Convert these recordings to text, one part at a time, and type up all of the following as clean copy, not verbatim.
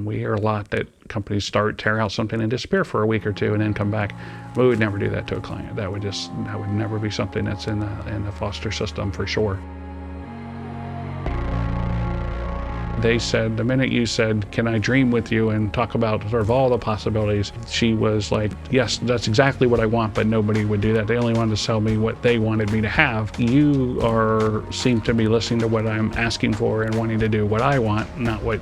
We hear a lot that companies tear out something and disappear for a week or two and then come back. We would never do that to a client. That would never be something that's in the Foster system for sure. They said, the minute you said, can I dream with you and talk about sort of all the possibilities, she was like, yes, that's exactly what I want, but nobody would do that. They only wanted to sell me what they wanted me to have. You seem to be listening to what I'm asking for and wanting to do what I want, not what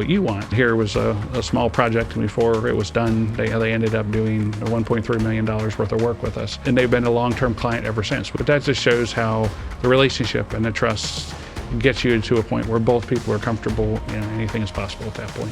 you want. Here was a small project, and before it was done, they ended up doing $1.3 million worth of work with us. And they've been a long-term client ever since. But that just shows how the relationship and the trust gets you to a point where both people are comfortable, anything is possible at that point.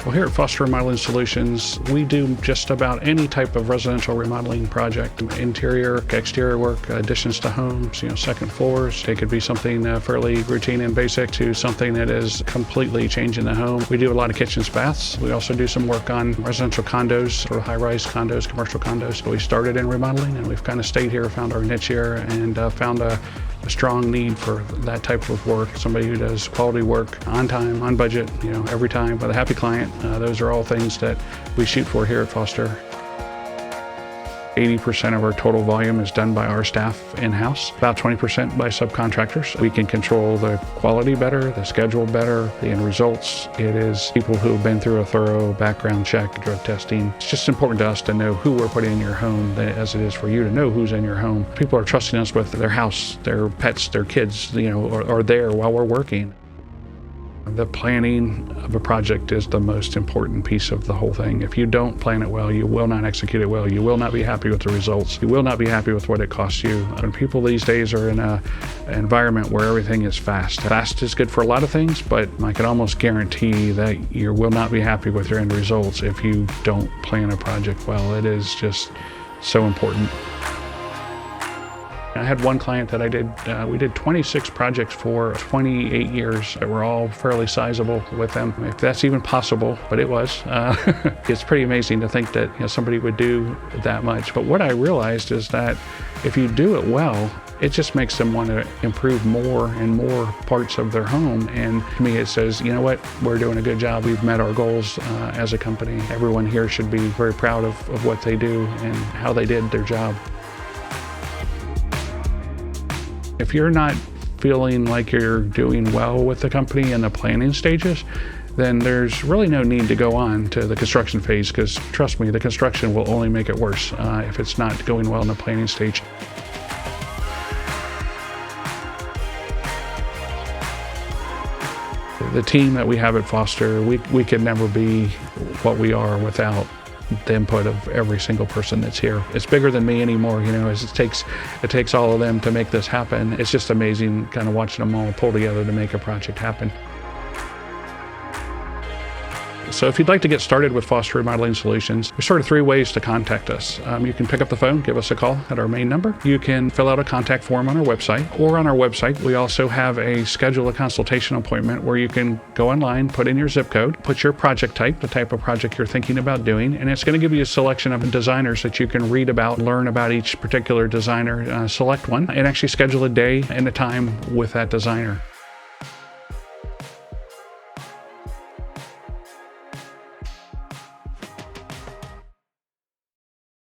Well, here at Foster Remodeling Solutions, we do just about any type of residential remodeling project. Interior, exterior work, additions to homes, second floors. It could be something fairly routine and basic to something that is completely changing the home. We do a lot of kitchens, baths. We also do some work on residential condos, or high-rise condos, commercial condos. We started in remodeling, and we've kind of stayed here, found our niche here, and found a strong need for that type of work. Somebody who does quality work on time, on budget, every time with a happy client. Those are all things that we shoot for here at Foster. 80% of our total volume is done by our staff in-house, about 20% by subcontractors. We can control the quality better, the schedule better, the end results. It is people who have been through a thorough background check, drug testing. It's just important to us to know who we're putting in your home as it is for you to know who's in your home. People are trusting us with their house, their pets, their kids, are there while we're working. The planning of a project is the most important piece of the whole thing. If you don't plan it well, you will not execute it well. You will not be happy with the results. You will not be happy with what it costs you. And people these days are in an environment where everything is fast. Fast is good for a lot of things, but I can almost guarantee that you will not be happy with your end results if you don't plan a project well. It is just so important. I had one client that we did 26 projects for 28 years that were all fairly sizable with them, if that's even possible, but it was. It's pretty amazing to think that somebody would do that much. But what I realized is that if you do it well, it just makes them want to improve more and more parts of their home. And to me, it says, you know what, we're doing a good job. We've met our goals as a company. Everyone here should be very proud of what they do and how they did their job. If you're not feeling like you're doing well with the company in the planning stages, then there's really no need to go on to the construction phase, because trust me, the construction will only make it worse if it's not going well in the planning stage. The team that we have at Foster, we could never be what we are without the input of every single person that's here. It's bigger than me anymore, it takes all of them to make this happen. It's just amazing kind of watching them all pull together to make a project happen. So if you'd like to get started with Foster Remodeling Solutions, there's sort of 3 ways to contact us. You can pick up the phone, give us a call at our main number. You can fill out a contact form on our website, or on our website, we also have a schedule a consultation appointment where you can go online, put in your zip code, put your project type, the type of project you're thinking about doing, and it's going to give you a selection of designers that you can read about, learn about each particular designer, select one, and actually schedule a day and a time with that designer.